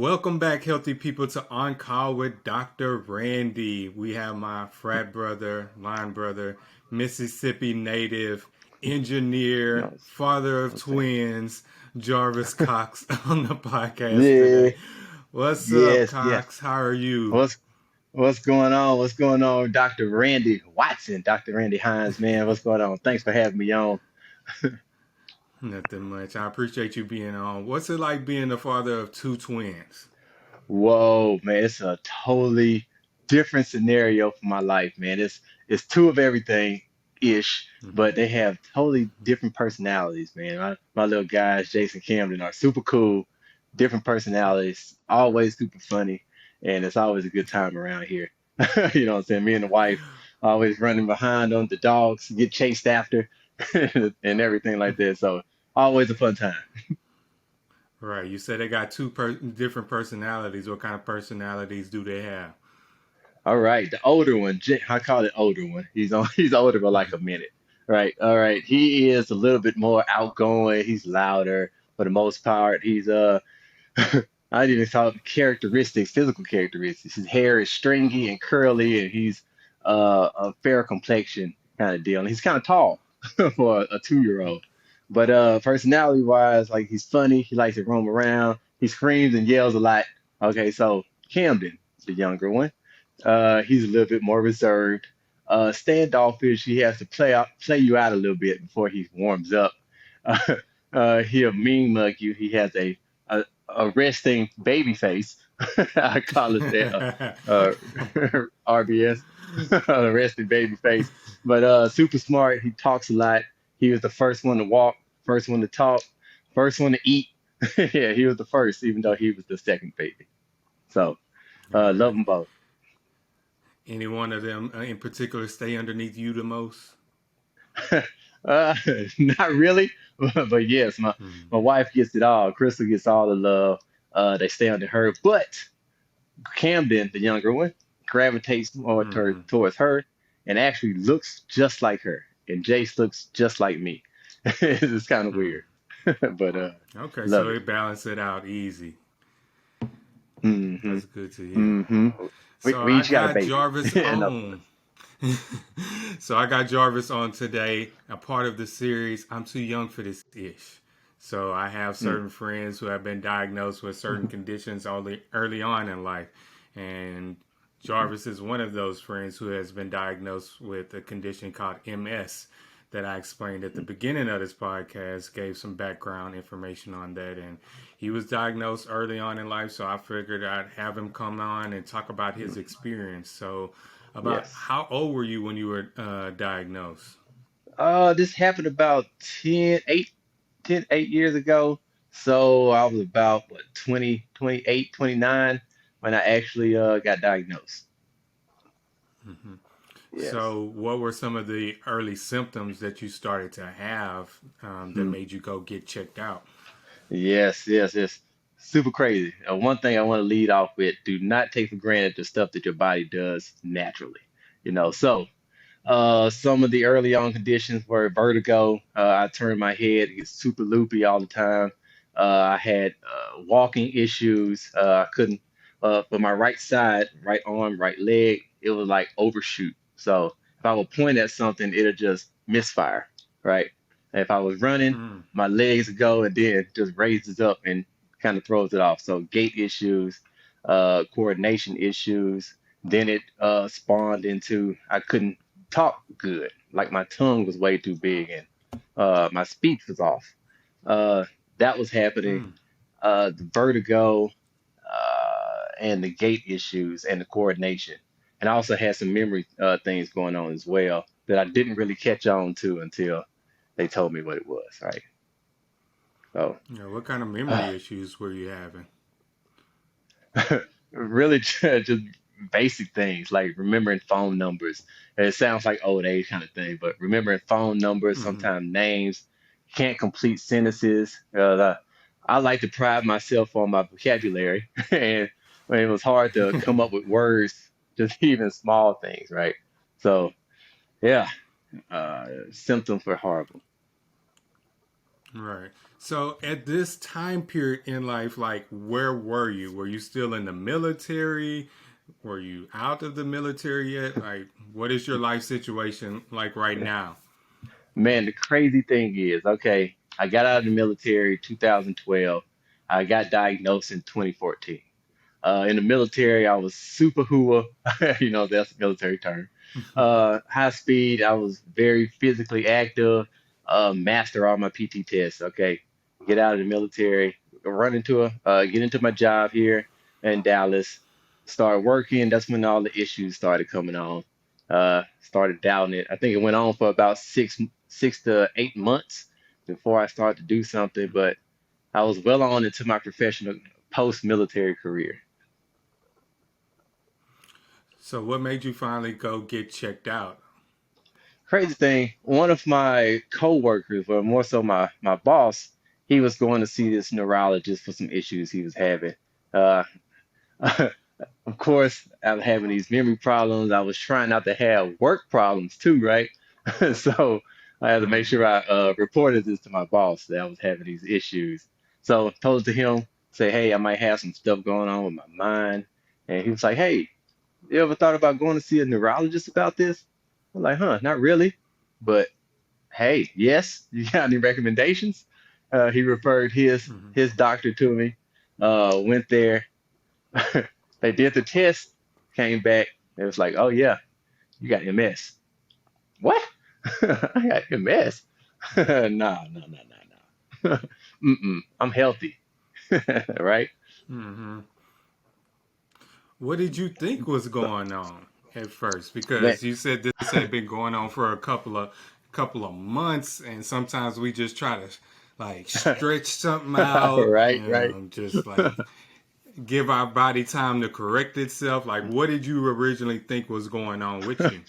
Welcome back, healthy people, to On Call with Dr. Randy. We have my frat brother, line brother, Mississippi native, engineer, No, father of I'm saying. twins, Jarvus Cox on the podcast Yeah, today. What's up, yes, yes. Cox? How are you? What's what's going on? What's going on, Dr. Randy Watson, Dr. Randy Hines, man? What's going on? Thanks for having me on. Nothing much. I appreciate you being on. What's it like being the father of two twins? Whoa, man, it's a totally different scenario for my life, man. It's two of everything ish, but they have totally different personalities, man. My little guys, Jason Camden, are super cool, different personalities, always super funny, and it's always a good time around here. You know what I'm saying? Me and the wife always running behind them, the dogs get chased after, and everything like that. So always a fun time. Right. You said they got different personalities. What kind of personalities do they have? All right, the older one, I call it older one. He's on, he's older by like a minute. Right. All right. He is a little bit more outgoing. He's louder for the most part. I didn't even call it characteristics, physical characteristics. His hair is stringy and curly, and he's a fair complexion kind of deal. And he's kind of tall for a 2-year old. But personality wise, like he's funny. He likes to roam around. He screams and yells a lot. Okay, so Camden, the younger one. He's a little bit more reserved, standoffish. He has to play you out a little bit before he warms up. He'll mean mug you. He has a resting baby face. I call it that, RBS, a resting baby face. But super smart. He talks a lot. He was the first one to walk, first one to talk, first one to eat. Yeah, he was the first, even though he was the second baby. So love Right. them both. Any one of them in particular stay underneath you the most? Uh, not really, but yes, my wife gets it all. Crystal gets all the love. They stay under her, but Camden, the younger one, gravitates more Mm-hmm. towards her and actually looks just like her. And Jace looks just like me. It's kind of weird, but Okay, love so it. they balance it out easy. Hmm. That's good to hear. Hmm. So We I each got a got baby. Jarvis Enough of on. So I got Jarvis on today, a part of the series. I'm too young for this ish. So I have it. certain friends who have been diagnosed with certain conditions early on in life, and Jarvis is one of those friends who has been diagnosed with a condition called MS that I explained at the beginning of this podcast, gave some background information on that. And he was diagnosed early on in life, so I figured I'd have him come on and talk about his experience. So, about Yes. how old were you when you were diagnosed? This happened about 8 years ago. So I was about what 20, 28, 29 when I actually got diagnosed. Yes. So, what were some of the early symptoms that you started to have that Hmm. made you go get checked out? Yes, yes, yes. Super crazy. One thing I want to lead off with, do not take for granted the stuff that your body does naturally. So some of the early on conditions were vertigo. I turned my head, it gets super loopy all the time. I had walking issues. I couldn't, for my right side, right arm, right leg, it was like overshoot. So if I would point at something, it'll just misfire, right? And if I was running, Mm. my legs would go and then just raises up and kind of throws it off. So gait issues, coordination issues. Then it spawned into I couldn't talk good. Like my tongue was way too big and my speech was off. Uh, that was happening. Mm. The vertigo and the gait issues and the coordination. And I also had some memory things going on as well that I didn't really catch on to until they told me what it was. Right. So Yeah, what kind of uh, memory issues were you having? really just basic things like remembering phone numbers. And it sounds like old age kind of thing, but remembering phone numbers, Mm-hmm. sometimes names, can't complete sentences. I like to pride myself on my vocabulary, and when it was hard to come up with words, just even small things, right? So yeah, symptoms were horrible. Right. So at this time period in life, like, where were you? Were you still in the military? Were you out of the military yet? Like, what is your life situation like right now? Man, the crazy thing is, okay, I got out of the military 2012. I got diagnosed in 2014. In the military, I was super hooah, that's a military term. High speed, I was very physically active, master all my PT tests. Okay, get out of the military, get into my job here in Dallas, start working. That's when all the issues started coming on. Started doubting it. I think it went on for about 6 to 8 months before I started to do something, but I was well on into my professional post-military career. So what made you finally go get checked out? Crazy thing, one of my coworkers, or more so my boss, he was going to see this neurologist for some issues he was having. Uh, of course, I was having these memory problems. I was trying not to have work problems too, right? So I had to make Hmm. sure I reported this to my boss that I was having these issues. So told it to him, say, hey, I might have some stuff going on with my mind. And he was like, hey, you ever thought about going to see a neurologist about this? I'm like, huh, not really. But hey, yes, you got any recommendations? He referred Hmm. his doctor to me. Went there. They did the test, came back. It was like, oh yeah, you got MS. What? I got MS? No, no, no, no, no. Mm-mm, I'm healthy, right? Hmm. What did you think was So, going on at first? man, Because you said this had been going on for a couple of months, and sometimes we just try to like stretch something out, right, right. just like give our body time to correct itself. Like, what did you originally think was going on with you?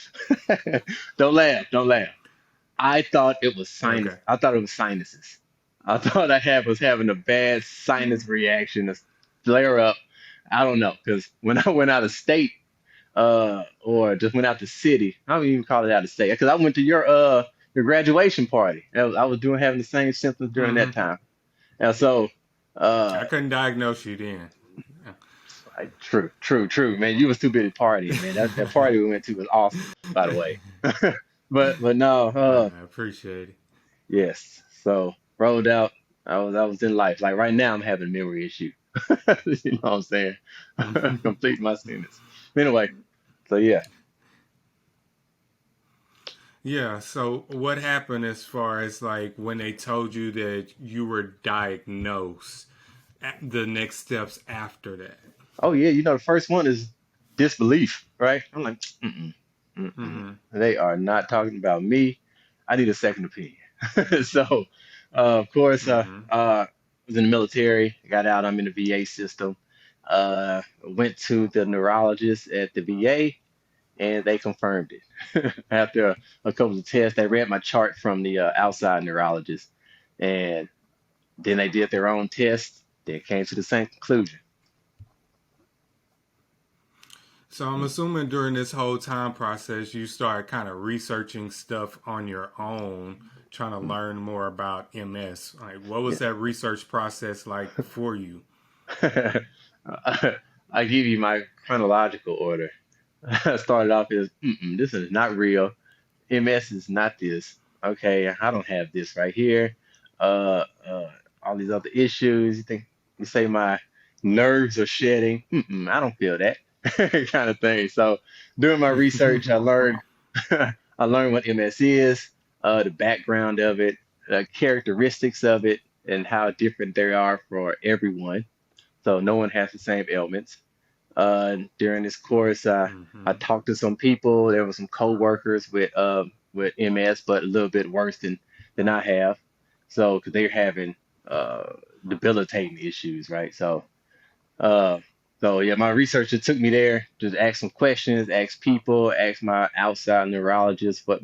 Don't laugh, don't laugh. I thought it was sinus. Okay. I thought it was sinuses. I thought was having a bad sinus reaction, a flare up. I don't know, because when I went out of state, or just went out the city, I don't even call it out of state, because I went to your graduation party. I was doing having the same symptoms during that Hmm. time, and so uh, I couldn't diagnose you then. true, true, true, man. You was too busy partying, man. That party we went to was awesome, by the way. But no, I appreciate it. yes. So rolled out. I was in life. Like right now, I'm having a memory issue. You know what I'm saying? Complete my sentence. Anyway, so yeah. Yeah, so what happened as far as like when they told you that you were diagnosed, the next steps after that? Oh yeah, the first one is disbelief, right? I'm like, mm-mm, mm-mm. Hmm. They are not talking about me. I need a second opinion. So, of course, Hmm. was in the military. Got out. I'm in the VA system. Went to the neurologist at the VA, and they confirmed it. After a couple of tests, they read my chart from the outside neurologist, and then they did their own test. They came to the same conclusion. So I'm assuming during this whole time process, you start kind of researching stuff on your own, trying to learn more about MS. Like, what was Yeah. that research process like for you? I give you my chronological order. I started off as, this is not real. MS is not this. Okay, I don't have this right here. All these other issues. You say my nerves are shedding. I don't feel that kind of thing. So during my research, I learned I learned what MS is, the background of it, the characteristics of it, and how different they are for everyone. So no one has the same ailments. During this course, I Hmm. talked to some people. There were some coworkers with MS, but a little bit worse than I have. So because they're having uh, debilitating issues, right? Uh, so yeah, my researcher took me there, just ask some questions, ask people, ask my outside neurologist what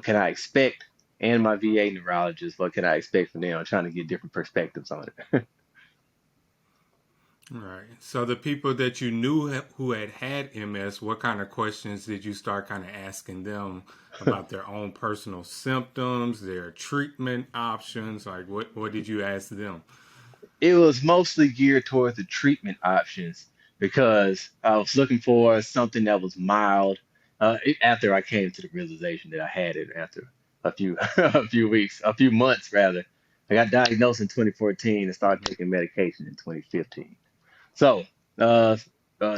can I expect, and my VA neurologist what can I expect from them. I'm trying to get different perspectives on it. Right. So the people that you knew who had had MS, what kind of questions did you start kind of asking them about their own personal symptoms, their treatment options? Like what did you ask them? It was mostly geared towards the treatment options because I was looking for something that was mild. After I came to the realization that I had it after a few a few weeks, a few months rather. I got diagnosed in 2014 and started Hmm. taking medication in 2015. So uh,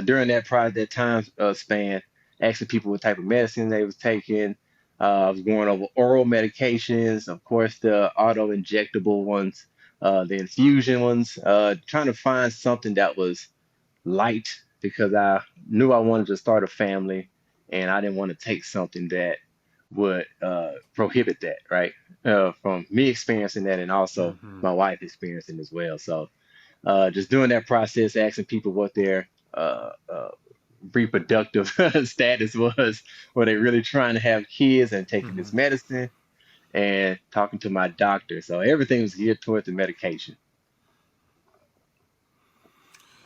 during that time span, asking people what type of medicine they was taking. I was going over oral medications, of course, the auto injectable ones, the infusion ones, trying to find something that was light because I knew I wanted to start a family and I didn't want to take something that would prohibit that, right? From me experiencing that and also Hmm. my wife experiencing as well. So just doing that process, asking people what their reproductive status was, were they really trying to have kids and taking this Hmm. medicine, and talking to my doctor. So everything was geared towards the medication.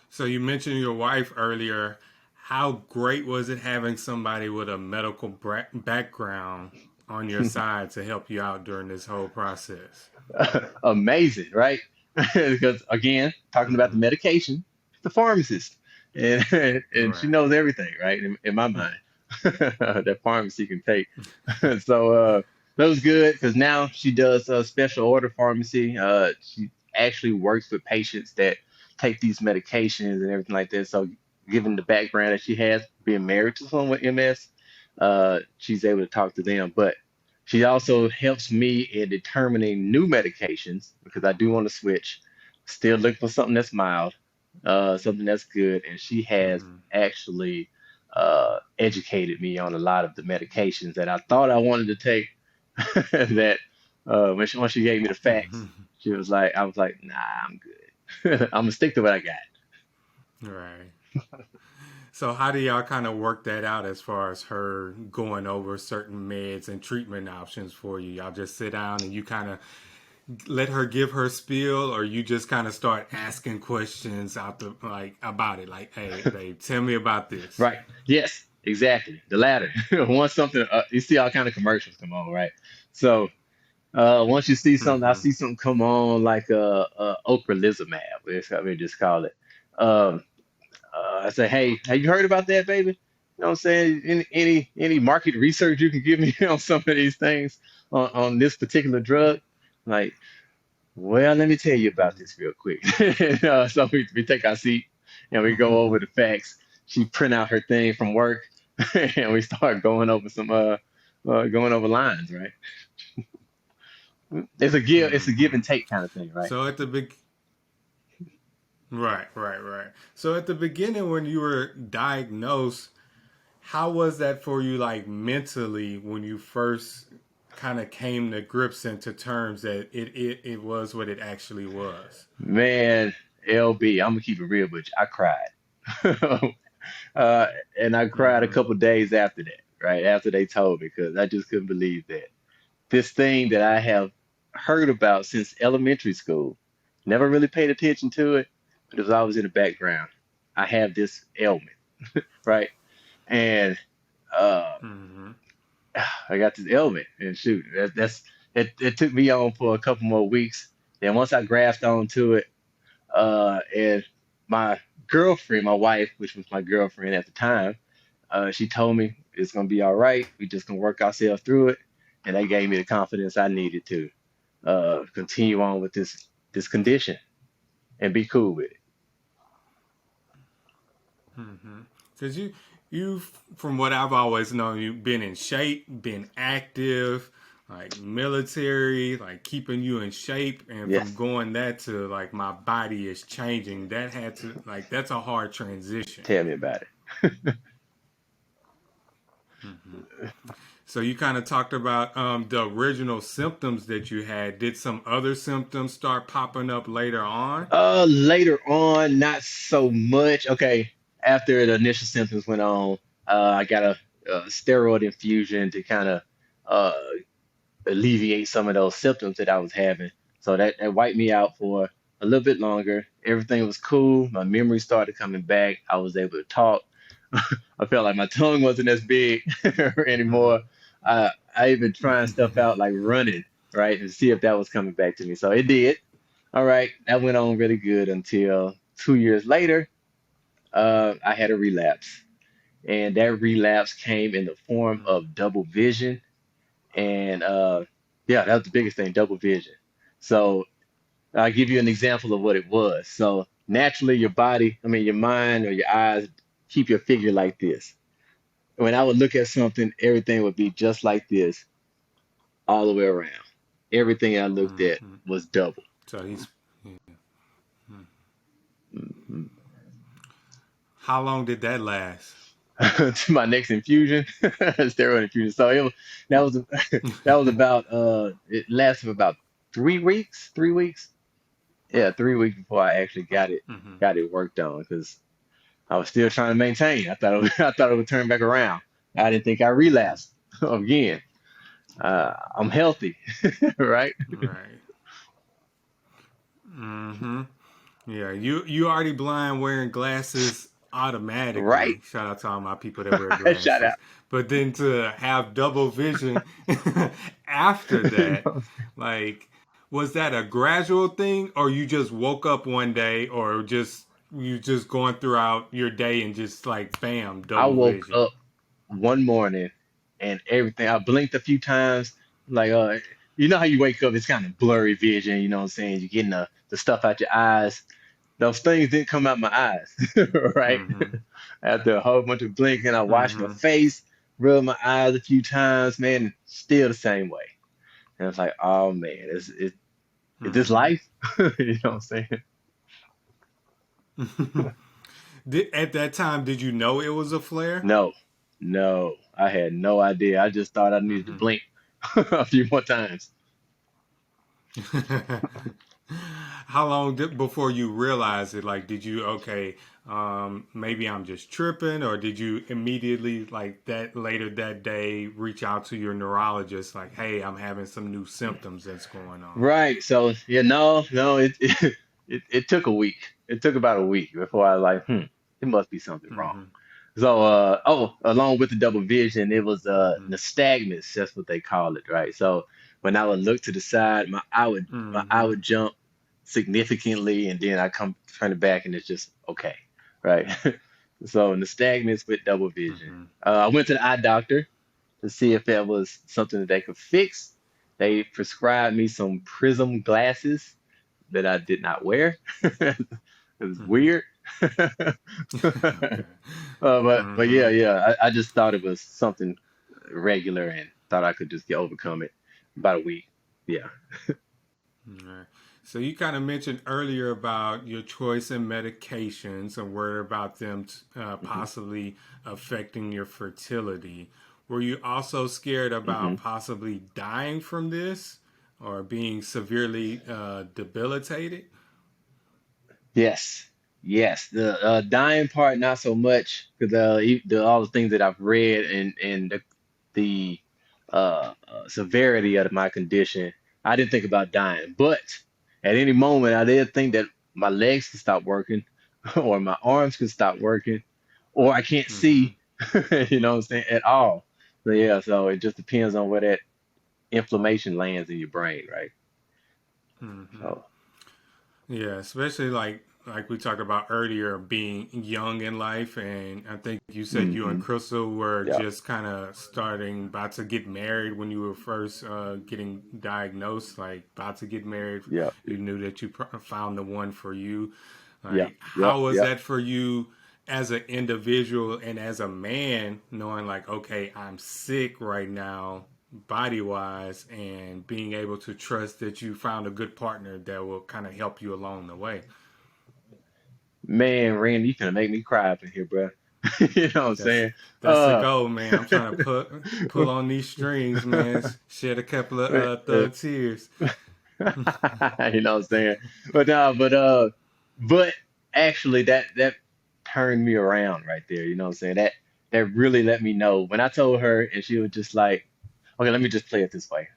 So you mentioned your wife earlier. How great was it having somebody with a medical background on your side to help you out during this whole process? Amazing, right? Because again, talking about the Hmm. medication, the pharmacist, and and she Right. knows everything, right? In my mind, that pharmacy can take. So that was good because now she does special order pharmacy. She actually works with patients that take these medications and everything like that. So given the background that she has, being married to someone with MS, she's able to talk to them. But she also helps me in determining new medications because I do want to switch. Still looking for something that's mild, something that's good, and she has Hmm. actually educated me on a lot of the medications that I thought I wanted to take. That once she gave me the facts, Hmm. she was like, I was like, nah, I'm good. I'm gonna stick to what I got. Right. So how do y'all kind of work that out as far as her going over certain meds and treatment options for you? Y'all just sit down and you kind of let her give her spiel, or you just kind of start asking questions out the like about it, like, "Hey, babe, tell me about this." Right. Yes, exactly. The latter. Once something, you see all kind of commercials come on, right? So once you see something, I Hmm. see something come on like ocrelizumab. I mean, just call it. Um, I say, hey, have you heard about that, baby? You know what I'm saying? Any market research you can give me on some of these things on this particular drug? Like, well, let me tell you about this real quick. So we take our seat and we go over the facts. She print out her thing from work and we start going over lines, right? It's a give Hmm. and take kind of thing, right? So at the big, right, right, right. So at the beginning, when you were diagnosed, how was that for you, like mentally, when you first kind of came to grips and to terms that it was what it actually was? Man, LB, I'm gonna keep it real, but I cried. uh, and I cried a Hmm. couple days after that, right? After they told me, because I just couldn't believe that this thing that I have heard about since elementary school, never really paid attention to it, but it was always in the background. I have this ailment, right? And uh, Hmm. I got this ailment, and shoot, it took me on for a couple more weeks. Then once I grasped onto it, and my girlfriend, my wife, which was my girlfriend at the time, she told me it's gonna be all right. We just gonna work ourselves through it, and that gave me the confidence I needed to continue on with this condition and be cool with it. Hmm. Because you, from what I've always known, you've been in shape, been active, like military, like keeping you in shape, and from Yes, going that to like my body is changing, that had to like that's a hard transition. tell me about it. Hmm. So you kind of talked about the original symptoms that you had. Did some other symptoms start popping up later on? Later on, not so much. Okay, after the initial symptoms went on, I got a steroid infusion to kind of uh, alleviate some of those symptoms that I was having. So that wiped me out for a little bit longer. Everything was cool. My memory started coming back. I was able to talk. I felt like my tongue wasn't as big anymore. I even trying stuff out like running, right, and see if that was coming back to me. So it did. All right, that went on really good until 2 years later, I had a relapse. And that relapse came in the form of double vision. And yeah, that was the biggest thing, double vision. So I'll give you an example of what it was. So naturally, your body, I mean, your mind or your eyes keep your figure like this. When I would look at something, everything would be just like this all the way around. Everything I looked at Mm-hmm. was double. So he's. Yeah. Mhm. How long did that last? To my next infusion, steroid infusion. So that was that was about it lasted for about 3 weeks. 3 weeks. Yeah, 3 weeks before I actually Mm-hmm. got it worked on because I was still trying to maintain. I thought I thought it would turn back around. I didn't think I relapsed again. I'm healthy, right? Right. Mm-hmm. Yeah. You already blind wearing glasses Right. automatically. Shout out to all my people that wear Shout out. glasses. But then to have double vision after You that, know, like, was that a gradual thing, or you just woke up one day, or just you just going throughout your day and just like bam, I double woke vision? up one morning and everything. I blinked a few times. Like you know how you wake up, it's kind of blurry vision. You know what I'm saying? You're getting the stuff out your eyes. Those things didn't come out my eyes, right? Mm-hmm. After a whole bunch of blinking, I washed my Mm-hmm. face, rubbed my eyes a few times, man, still the same way. And it's like, oh man, is this Mm-hmm. life? You know what I'm saying? At that time, did you know it was a flare? No, no, I had no idea. I just thought I needed to Mm-hmm. blink a few more times. How long before you realized it? Like, did you maybe I'm just tripping, or did you immediately like that later that day reach out to your neurologist like, hey, I'm having some new symptoms that's going on? Right. So yeah, no, no, it took a week. It took about a week before I was like, it must be something wrong. Mm-hmm. So along with the double vision, it was Mm-hmm. nystagmus, that's what they call it, right? So when I would look to the side, my eye Mm-hmm. would jump significantly, and then I come turn it back, and it's just okay, right? So nystagmus with double vision. Mm-hmm. I went to the eye doctor to see if that was something that they could fix. They prescribed me some prism glasses that I did not wear. It was Mm-hmm. weird. Okay. But Mm-hmm. yeah, yeah. I just thought it was something regular and thought I could just get overcome it about a week. Yeah. Right. So you kind of mentioned earlier about your choice in medications and worry about them hmm possibly affecting your fertility. Were you also scared hmm about possibly dying from this or being severely debilitated? Yes. The dying part, not so much, because all the things that I've read and the severity of my condition, I didn't think about dying. But at any moment, I did think that my legs could stop working, or my arms could stop working, or I can't Mm-hmm. see, you know what I'm saying, at all. So yeah, so it just depends on where that inflammation lands in your brain, right? Mm-hmm. So, Yeah, especially like we talked about earlier, being young in life, and I think you said you and hmm Crystal were yeah, just kind of starting about to get married when you were first getting diagnosed, like about to get married. yeah, You knew that you found the one for you. yeah, Like, yeah, how was yeah. that for you as an individual and as a man, knowing like, okay, I'm sick right now, body wise, and being able to trust that you found a good partner that will kind of help you along the way? Man, Randy, you gonna make me cry up in here, bro. You know what I'm That's saying? that's the Uh, goal, man. I'm trying to pull on these strings, man. Shed a couple of thug tears. you know what I'm saying? But no, but actually that turned me around right there. You know what I'm saying? That really let me know when I told her, and she was just like, okay, let me just play it this way.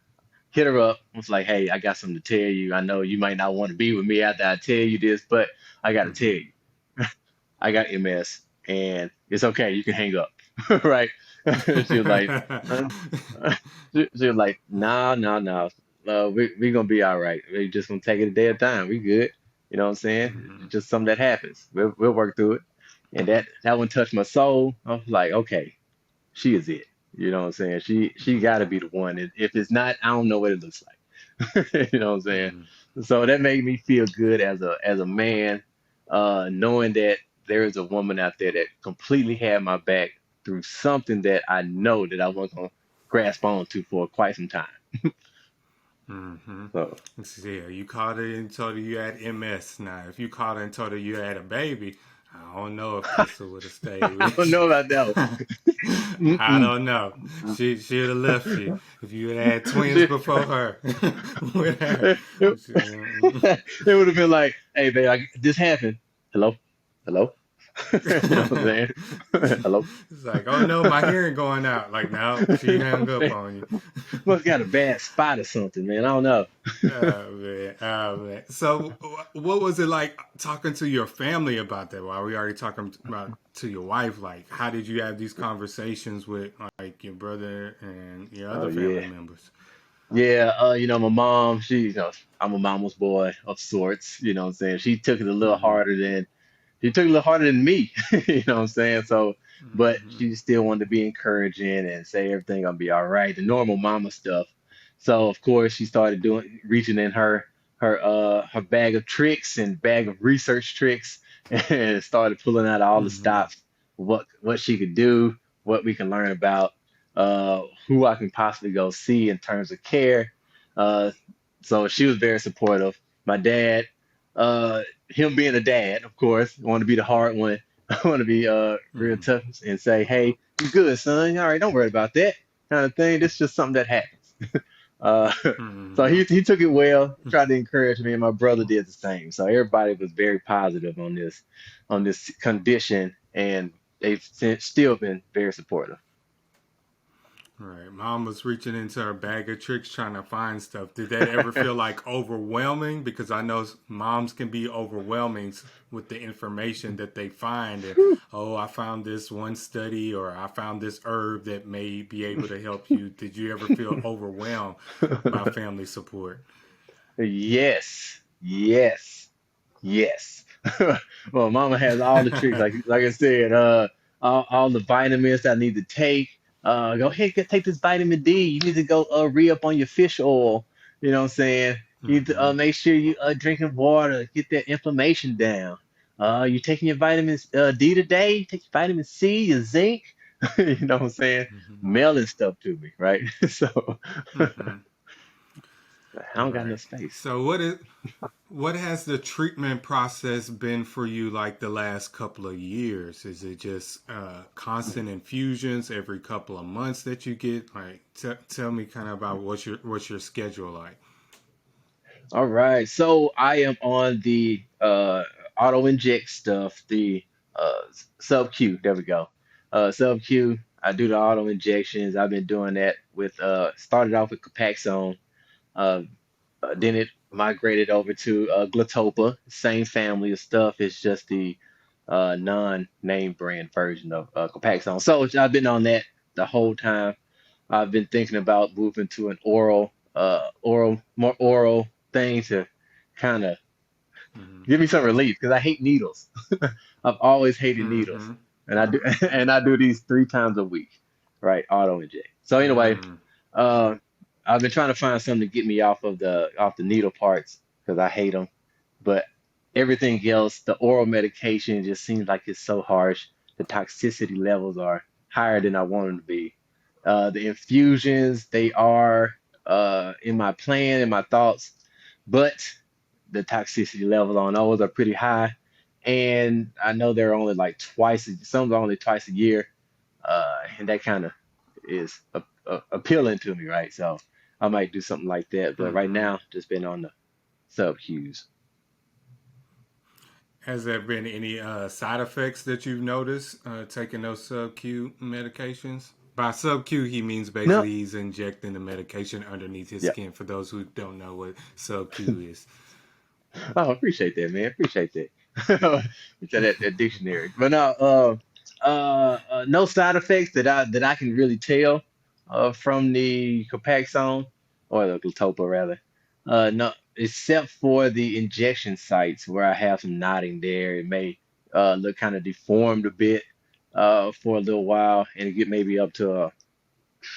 hit her up. I was like, hey, I got something to tell you. I know you might not want to be with me after I tell you this, but I got to tell Mm-hmm. you, I got MS and it's okay. You can hang up. Right? She was like, uh, she was like, no, no, no. We gonna be all right. We just gonna take it a day at a time. We good. You know what I'm saying? Mm-hmm. It's just something that happens. We'll work through it. And that one touched my soul. I was like, okay, she is it. You know what I'm saying? She got to be the one. If it's not, I don't know what it looks like. You know what I'm saying? Mm-hmm. So that made me feel good as a man, knowing that there is a woman out there that completely had my back through something that I know that I wasn't gonna grasp onto for quite some time. Mm-hmm. So Yeah, you called her and told her you had MS. Now, if you called her and told her you had a baby, I don't know if Crystal would have stayed I don't with know about that you. one. I don't know. She'd have left you if you had twins She- before her. With her, it, it would have been like, hey, babe, this happened. Hello? Hello? You know what I'm saying? Hello? it's like, oh no, my hearing going out. Like, no, she hung up on you. Must got a bad spot or something, man. I don't know. Oh man, oh man. So, what was it like talking to your family about that? While we already talking about to your wife, like, how did you have these conversations with like your brother and your Oh other family yeah. members? Yeah, my mom, I'm a mama's boy of sorts, you know what I'm saying? Mm-hmm. She took it a little harder than me, you know what I'm saying? So, but Mm-hmm. she still wanted to be encouraging and say everything gonna be all right, the normal mama stuff. So, of course, she started reaching in her bag of tricks and bag of research tricks and started pulling out all the Mm-hmm. stops, what she could do, what we can learn about, who I can possibly go see in terms of care. Uh, so she was very supportive. My dad, uh, him being a dad, of course, want to be the hard one. I want to be real Mm-hmm. tough and say, "Hey, you good, son? All right, don't worry about that kind of thing. This is just something that happens." Uh, so Mm-hmm. he took it well. He tried to encourage me, and my brother did the same. So everybody was very positive on this condition, and they've still been very supportive. Right. Mom was reaching into her bag of tricks trying to find stuff. Did that ever feel like overwhelming? Because I know moms can be overwhelming with the information that they find. And, oh, I found this one study or I found this herb that may be able to help you. Did you ever feel overwhelmed by family support? Yes, yes, yes. Well, Mama has all the tricks, like I said, all the vitamins that I need to take. Go ahead, take this vitamin D. You need to go re-up on your fish oil. You know what I'm saying? You need to Mm-hmm. make sure you drinking water, get that inflammation down. You taking your vitamins D today? Take your vitamin C, your zinc. You know what I'm saying? Mm-hmm. Mailing stuff to me, right? So Mm-hmm. I don't got no Right. space. So what has the treatment process been for you like the last couple of years? Is it just constant infusions every couple of months that you get? Like, tell me kind of about what's your schedule like? All right, so I am on the auto inject stuff, the sub Q. There we go. Sub Q. I do the auto injections. I've been doing that with started off with Capaxone, uh, then it migrated over to Glatopa. Same family of stuff. It's just the non-name brand version of Capaxone. So I've been on that the whole time. I've been thinking about moving to an more oral thing to kind of Mm-hmm. give me some relief because I hate needles. I've always hated needles, Mm-hmm. and I do and I do these 3 times a week, right? Auto inject. So anyway, Mm-hmm. uh, I've been trying to find something to get me off the needle parts because I hate them, but everything else, the oral medication just seems like it's so harsh. The toxicity levels are higher than I want them to be. The infusions, they are in my plan, in my thoughts, but the toxicity levels on those are pretty high. And I know they're only like some are only twice a year. And that kind of is appealing to me, right? So I might do something like that. But right Mm-hmm. now, just been on the sub Qs. Has there been any side effects that you've noticed taking those sub Q medications? By sub-Q, he means No. basically he's injecting the medication underneath his Yeah. skin. For those who don't know what sub-Q is. Oh, appreciate that, man. Appreciate that. That dictionary. But no, no side effects that I can really tell from the Copaxone or the Glatopa rather. No, except for the injection sites where I have some knotting there. It may look kind of deformed a bit for a little while, and it get maybe up to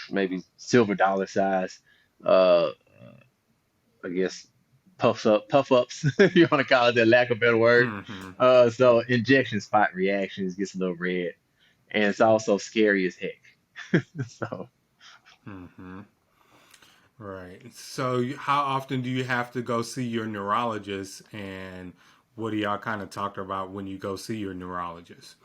maybe silver dollar size. Uh, I guess puff ups, if you want to call it that, lack of a better word. Mm-hmm. So injection spot reactions gets a little red, and it's also scary as heck. So Mm-hmm. Right. So, how often do you have to go see your neurologist, and what do y'all kind of talk about when you go see your neurologist?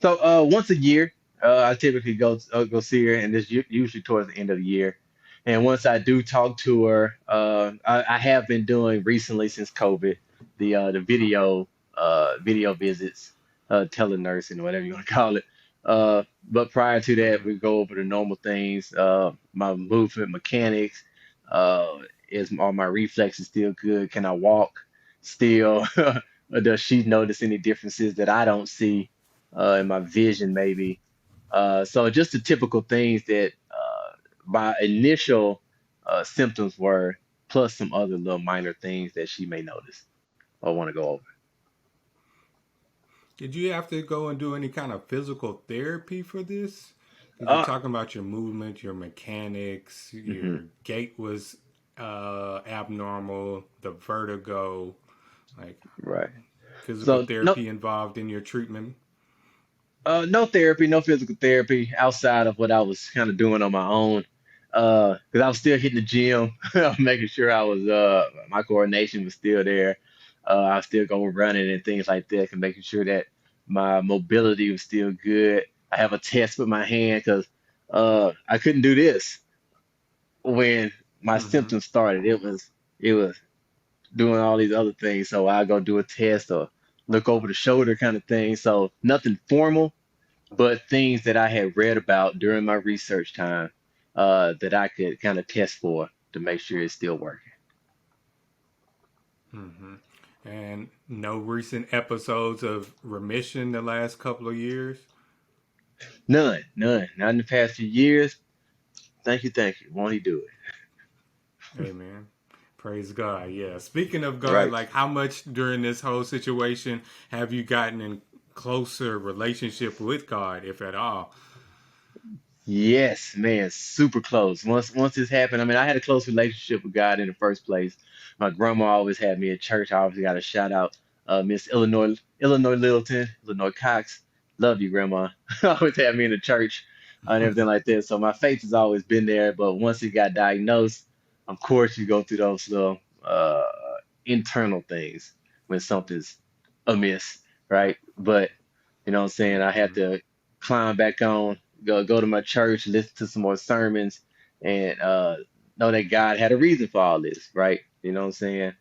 once a year, I typically go see her, and it's usually towards the end of the year. And once I do talk to her, I have been doing recently since COVID the video visits, telenursing, whatever you want to call it. But prior to that, Mm-hmm. we go over the normal things, my movement mechanics, are my reflexes still good? Can I walk still? Or does she notice any differences that I don't see in my vision, maybe? So just the typical things that my initial symptoms were, plus some other little minor things that she may notice or want to go over. Did you have to go and do any kind of physical therapy for this? Because you're Uh, talking about your movement, your mechanics, mhm, your gait was abnormal, the vertigo, like right. physical So no, therapy involved in your treatment. no therapy, no physical therapy outside of what I was kind of doing on my own. Because I was still hitting the gym, making sure I was my coordination was still there. I was still going running and things like that, and making sure that my mobility was still good. I have a test with my hand because I couldn't do this when my Mm-hmm. symptoms started. It was doing all these other things. So I go do a test or look over the shoulder kind of thing. So nothing formal, but things that I had read about during my research time that I could kind of test for to make sure it's still working. Mm-hmm. And no recent episodes of remission the last couple of years. None, none. Not in the past few years. Thank you, thank you. Won't he do it? Amen. Praise God. Yeah. Speaking of God, Right. like how much during this whole situation have you gotten in closer relationship with God, if at all? Yes, man, super close. Once this happened, I mean, I had a close relationship with God in the first place. My grandma always had me at church. I always got a shout out, Miss Illinois Littleton, Illinois Cox. Love you, Grandma. Always had me in the church and everything like that. So my faith has always been there. But once it got diagnosed, of course, you go through those little internal things when something's amiss, right? But you know what I'm saying? I had Mm-hmm. to climb back on, go to my church, listen to some more sermons, and know that God had a reason for all this, right? You know what I'm saying?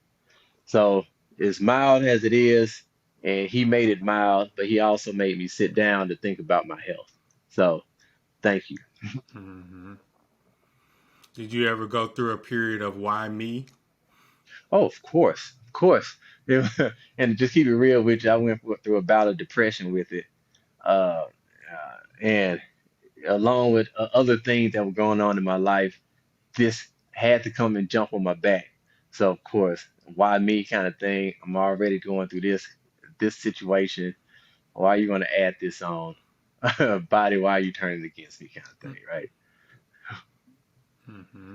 So as mild as it is, and He made it mild, but He also made me sit down to think about my health. So thank you. Mm-hmm. Did you ever go through a period of why me? Oh, of course, of course. And just keep it real with you, I went through a bout of depression with it, and along with other things that were going on in my life, this had to come and jump on my back. So of course, why me kind of thing. I'm already going through this situation. Why are you going to add this on? Body, why are you turning against me kind of thing, right? Mm-hmm.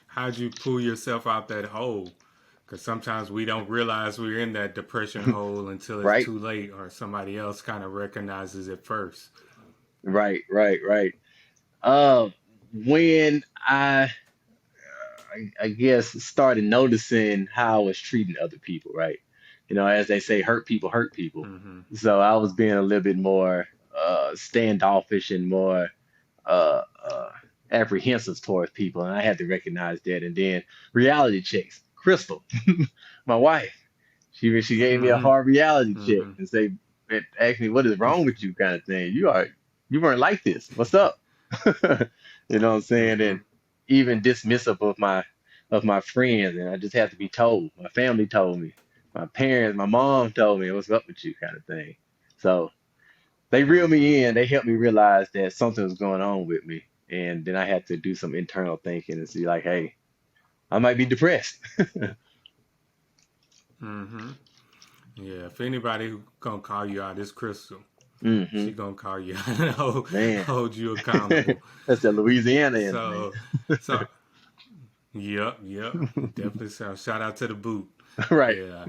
How'd you pull yourself out that hole? Because sometimes we don't realize we're in that depression hole until it's Right, too late or somebody else kind of recognizes it first. right. Uh, when I guess started noticing how I was treating other people, right? You know, as they say, hurt people hurt people. Mm-hmm. So I was being a little bit more standoffish and more apprehensive towards people, and I had to recognize that. And then reality checks. Crystal, my wife, she gave me a Mm-hmm. hard reality check Mm-hmm. and say, and asked me what is wrong with you, kind of thing. You are. you weren't like this. What's up? You know what I'm saying? Mm-hmm. And even dismissive of my friends, and I just have to be told. My family told me, my parents, my mom told me, what's up with you, kind of thing. So they reeled Mm-hmm. me in. They helped me realize that something was going on with me, and then I had to do some internal thinking and see, like, hey, I might be depressed. Mm-hmm. Yeah. If anybody who gonna call you out, it's Crystal. Hmm. She gonna call you out and Man, hold you accountable. that's the Louisiana in me. So, so yep. Definitely. So, shout out to the boot. Right. Yeah.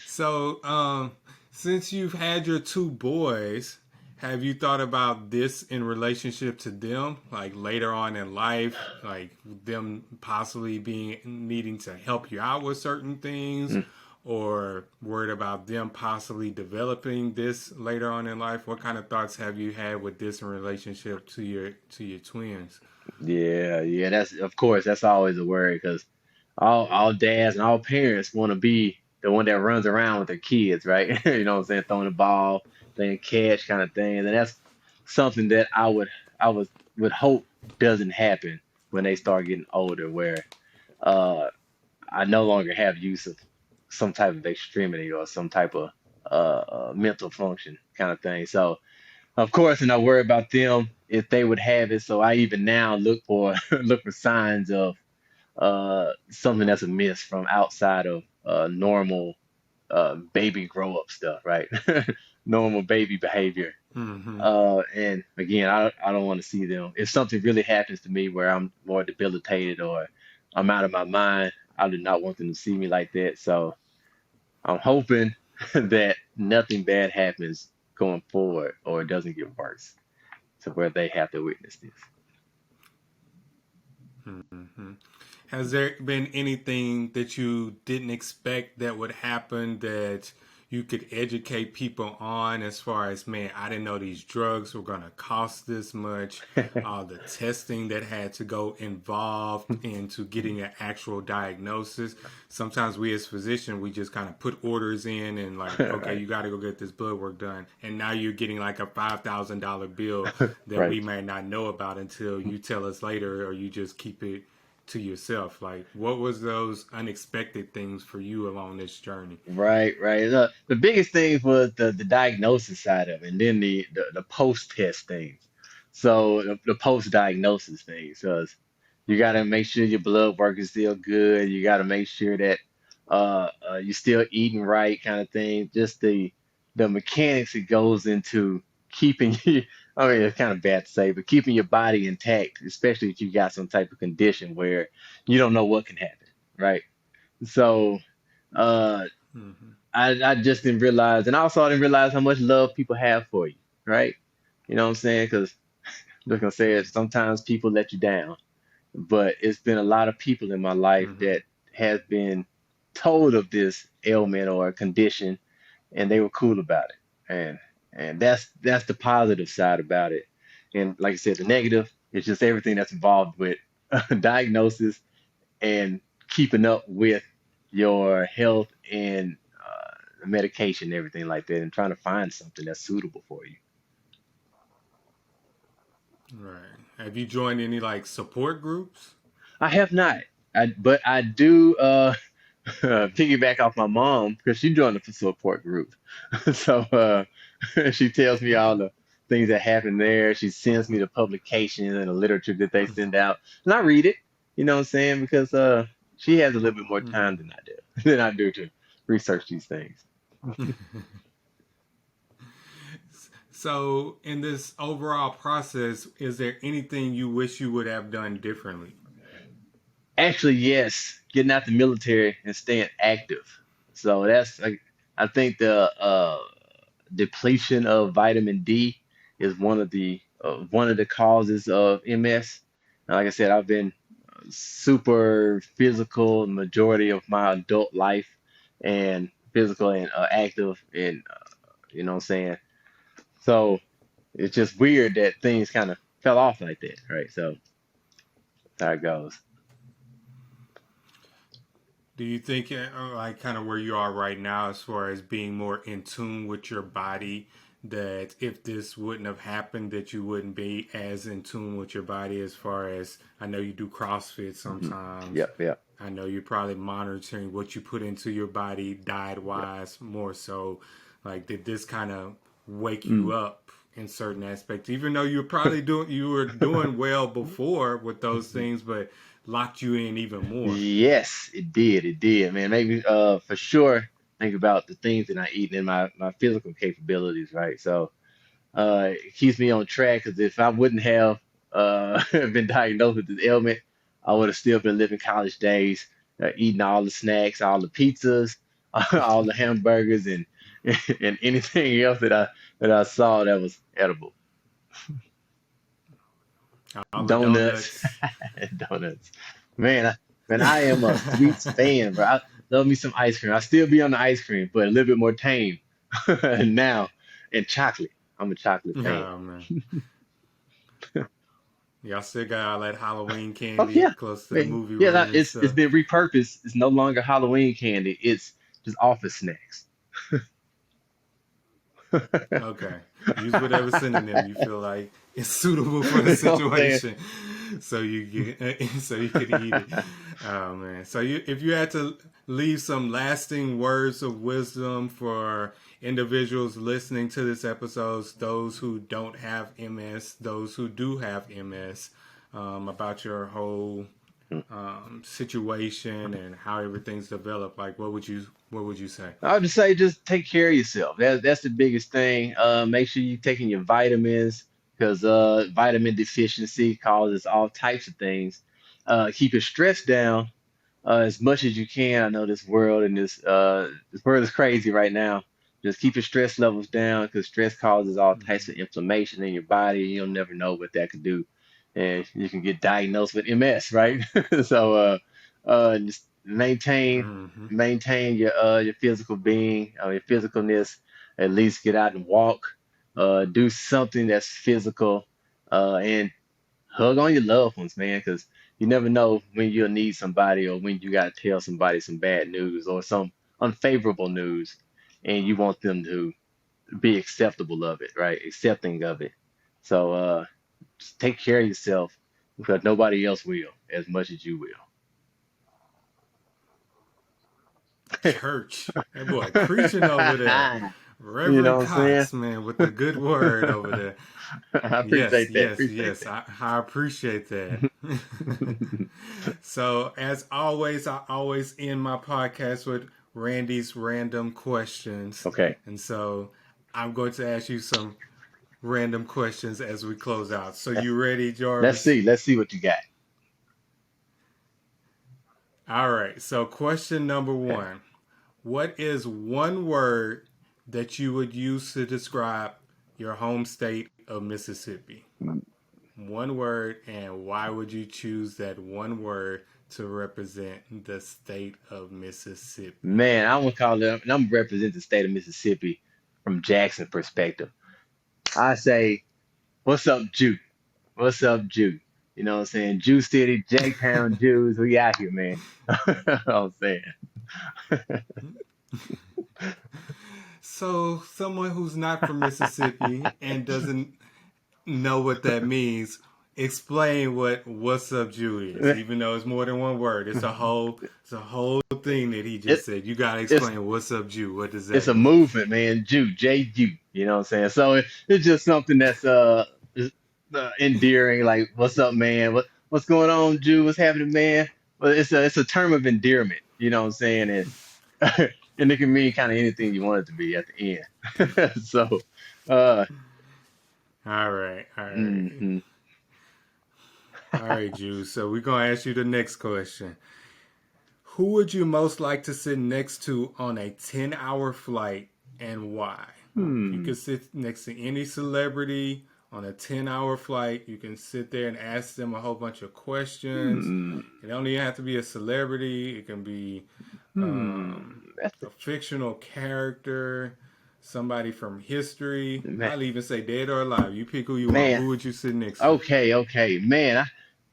So, since you've had your two boys, have you thought about this in relationship to them, like later on in life, like them possibly being needing to help you out with certain things, Mm. or worried about them possibly developing this later on in life? What kind of thoughts have you had with this in relationship to your twins? Yeah, yeah, that's of course that's always a worry because all dads and all parents want to be the one that runs around with their kids, right? You know what I'm saying, throwing the ball, playing catch kind of thing. And that's something that I was would hope doesn't happen when they start getting older, where uh I no longer have use of some type of extremity or some type of mental function kind of thing. So of course, and I worry about them if they would have it. So I even now look for look for signs of something that's amiss from outside of normal baby grow up stuff, right? Normal baby behavior. Mm-hmm. And again, I don't want to see them. If something really happens to me where I'm more debilitated or I'm out of my mind, I do not want them to see me like that. So I'm hoping that nothing bad happens going forward or it doesn't get worse to where they have to witness this. Mm-hmm. Has there been anything that you didn't expect that would happen that you could educate people on as far as, man, I didn't know these drugs were going to cost this much, the testing that had to go involved into getting an actual diagnosis. Sometimes we as physicians, we just kind of put orders in and like, okay, Right, you got to go get this blood work done. And now you're getting like a $5,000 bill that right. we may not know about until you tell us later or you just keep it to yourself. Like, what was those unexpected things for you along this journey? Right, right. The biggest thing was the diagnosis side of it, and then the post test things. So the post diagnosis things, because you got to make sure your blood work is still good. You got to make sure that you're still eating right, kind of thing. Just the mechanics that goes into keeping you. I mean, it's kind of bad to say, but keeping your body intact, especially if you got some type of condition where you don't know what can happen, right? So. Uh, Mm-hmm. I just didn't realize, and also I didn't realize how much love people have for you, right? You know what I'm saying? Because I'm just gonna say it, sometimes people let you down, but it's been a lot of people in my life Mm-hmm. that have been told of this ailment or condition, and they were cool about it, and that's the positive side about it. And like I said, the negative is just everything that's involved with diagnosis and keeping up with your health and medication and everything like that and trying to find something that's suitable for you. Right. Have you joined any like support groups? I have not. But I do piggyback off my mom because she joined the support group. So she tells me all the things that happen there. She sends me the publications and the literature that they send out. And I read it, you know what I'm saying? Because she has a little bit more Mm-hmm. time than I do than I do to research these things. So, in this overall process, is there anything you wish you would have done differently? Actually, yes, getting out the military and staying active. So that's like I think the depletion of vitamin D is one of the causes of MS. And like I said, I've been super physical the majority of my adult life, and physical and active, and you know what I'm saying. So it's just weird that things kind of fell off like that, right? So that's how it goes. Do you think, like, kind of where you are right now, as far as being more in tune with your body, that if this wouldn't have happened, that you wouldn't be as in tune with your body? As far as I know, you do CrossFit Hmm. sometimes. Yep, yep, I know you're probably monitoring what you put into your body diet yep. wise more so. Like, did this kind of wake Mm. you up in certain aspects, even though you were doing well before with those things, but locked you in even more? Yes, it did. It did, man. Maybe for sure think about the things that I eat and my physical capabilities, right? So it keeps me on track because if I wouldn't have been diagnosed with this ailment, I would have still been living college days, eating all the snacks, all the pizzas, all the hamburgers, and and anything else that I saw that was edible. All the Donuts, donuts. donuts. Man, I am a sweets fan, bro. I love me some ice cream. I still be on the ice cream, but a little bit more tame now. And chocolate. I'm a chocolate fan. Oh man, y'all still got all that Halloween Oh candy yeah, close to the man. movie Yeah, room and it's stuff. been repurposed. It's no longer Halloween candy. It's just office snacks. Okay. Use whatever synonym you feel like is suitable for the You know what I'm saying? situation, so you get so you can eat it. Oh man! So if you had to leave some lasting words of wisdom for individuals listening to this episode, those who don't have MS, those who do have MS, about your whole situation and how everything's developed, like what would you say? I would just say just take care of yourself. That's the biggest thing. Make sure you're taking your vitamins because vitamin deficiency causes all types of things. Keep your stress down as much as you can. I know this world is crazy right now. Just keep your stress levels down because stress causes all types of inflammation in your body, and you'll never know what that could do, and you can get diagnosed with MS, right? So just Mm-hmm. maintain your physical being, your physicalness. At least get out and walk, do something that's physical, and hug on your loved ones, man, because you never know when you'll need somebody or when you got to tell somebody some bad news or some unfavorable news, and you want them to be acceptable of it, right? Accepting of it. So just take care of yourself because nobody else will as much as you will. Church. That boy preaching over there. You know Reverend what I'm saying? Cox, man, with the good word over there. I Yes, appreciate that. yes, Appreciate yes. I appreciate that. that. So, as always, I always end my podcast with Randy's random questions. Okay. And so, I'm going to ask you some random questions as we close out. So, Let's you ready, let's Jarvis? see. Let's see what you got. All right. So, question number Okay. one. What is one word that you would use to describe your home state of Mississippi? One word, and why would you choose that one word to represent the state of Mississippi? Man, I'm gonna call it, and I'm gonna represent the state of Mississippi from Jackson perspective. I say, what's up, Jew? What's up, Jew? You know what I'm saying? Jew City, J-Town Jews, we out here, man. I'm saying. So, someone who's not from Mississippi and doesn't know what that means, explain what "What's up, Jew" is. Even though it's more than one word, it's a whole thing that he It, just said. You gotta it's explain "What's up, Jew." What does it's that a mean? movement, man. Jew, J-U. You know what I'm saying? So it's just something that's endearing. Like, what's up, man? What's going on, Jew? What's happening, man? Well, it's a term of endearment. You know what I'm saying? And it can mean kind of anything you want it to be at the end. So, uh, All right, all right, mhm. all right, Jew. So we're gonna ask you the next question. Who would you most like to sit next to on a 10-hour flight, and why? You Hmm. can sit next to any celebrity on a 10-hour flight. You can sit there and ask them a whole bunch of questions. Hmm. It don't even have to be a celebrity. It can be That's a fictional character, somebody from history. man, I'll even say dead or alive. You pick who you want. man. Who would you sit next to? Okay, man.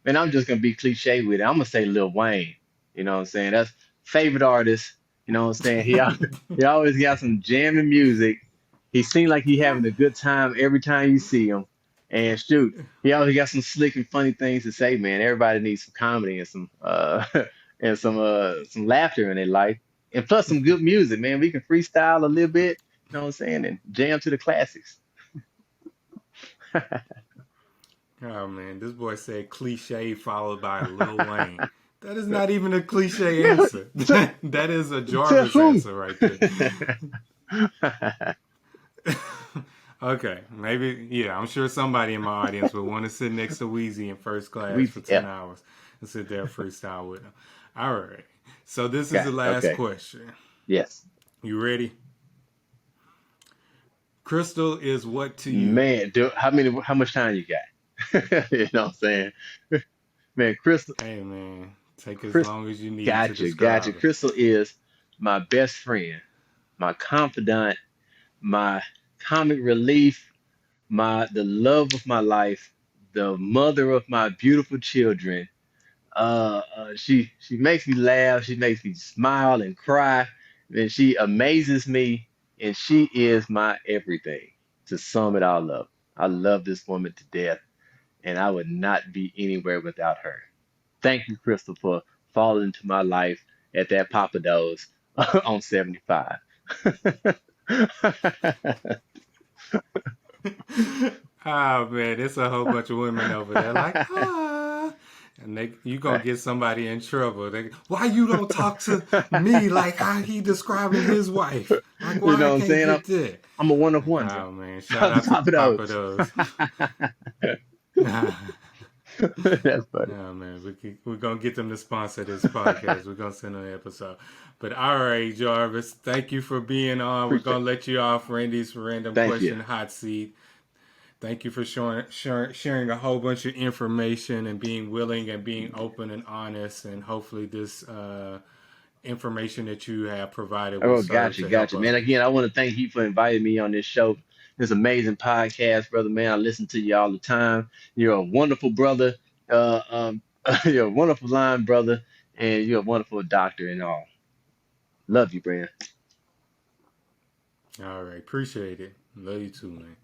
I'm just gonna be cliche with it. I'm gonna say Lil Wayne. You know what I'm saying? That's favorite artist. You know what I'm saying? He always got some jamming music. He seemed like he having a good time every time you see him. And shoot, he always got some slick and funny things to say, man. Everybody needs some comedy and some and some laughter in their life. And plus some good music, man. We can freestyle a little bit, you know what I'm saying, and jam to the classics. Oh man, this boy said cliche followed by Lil Wayne. That is not even a cliche answer. That is a To Jarvis who? answer right there. Okay, maybe, yeah, I'm sure somebody in my audience would want to sit next to Wheezy in first class We for 10 yeah. hours and sit there and freestyle with him. All right, so this is Okay. the last Okay. question. Yes. You ready? Crystal is what to you? Man, how much time you got? You know what I'm saying? Man, Hey man, take as Crystal, long as you need to gotcha. describe it. Crystal is my best friend, my confidant, my comic relief, the love of my life, the mother of my beautiful children. She makes me laugh, she makes me smile and cry, and she amazes me, and she is my everything. To sum it all up, I love this woman to death, and I would not be anywhere without her. Thank you, Crystal, for falling into my life at that Papa Do's on 75. Oh man, it's a whole bunch of women over there like and you gonna get somebody in trouble. Why you don't talk to me like how he describing his wife? Like You why know I what I'm can't saying? get that? I'm a one of one, bro. Oh man, shout I'm out to Papa Papa Do's. Do's. That's funny. Oh man, we're gonna get them to sponsor this podcast. We're gonna send them an episode. But all right, Jarvis, thank you for being on. We're gonna Appreciate let you off Randy's random Thank you. question hot seat. Thank you for sharing a whole bunch of information and being willing and being open and honest. And hopefully, this information that you have provided will Oh, serve to help Man, others. again, I want to thank you for inviting me on this show. This amazing podcast, brother, man. I listen to you all the time. You're a wonderful brother. You're a wonderful line brother, and you're a wonderful doctor and all. Love you, Brand. All right, appreciate it. Love you too, man.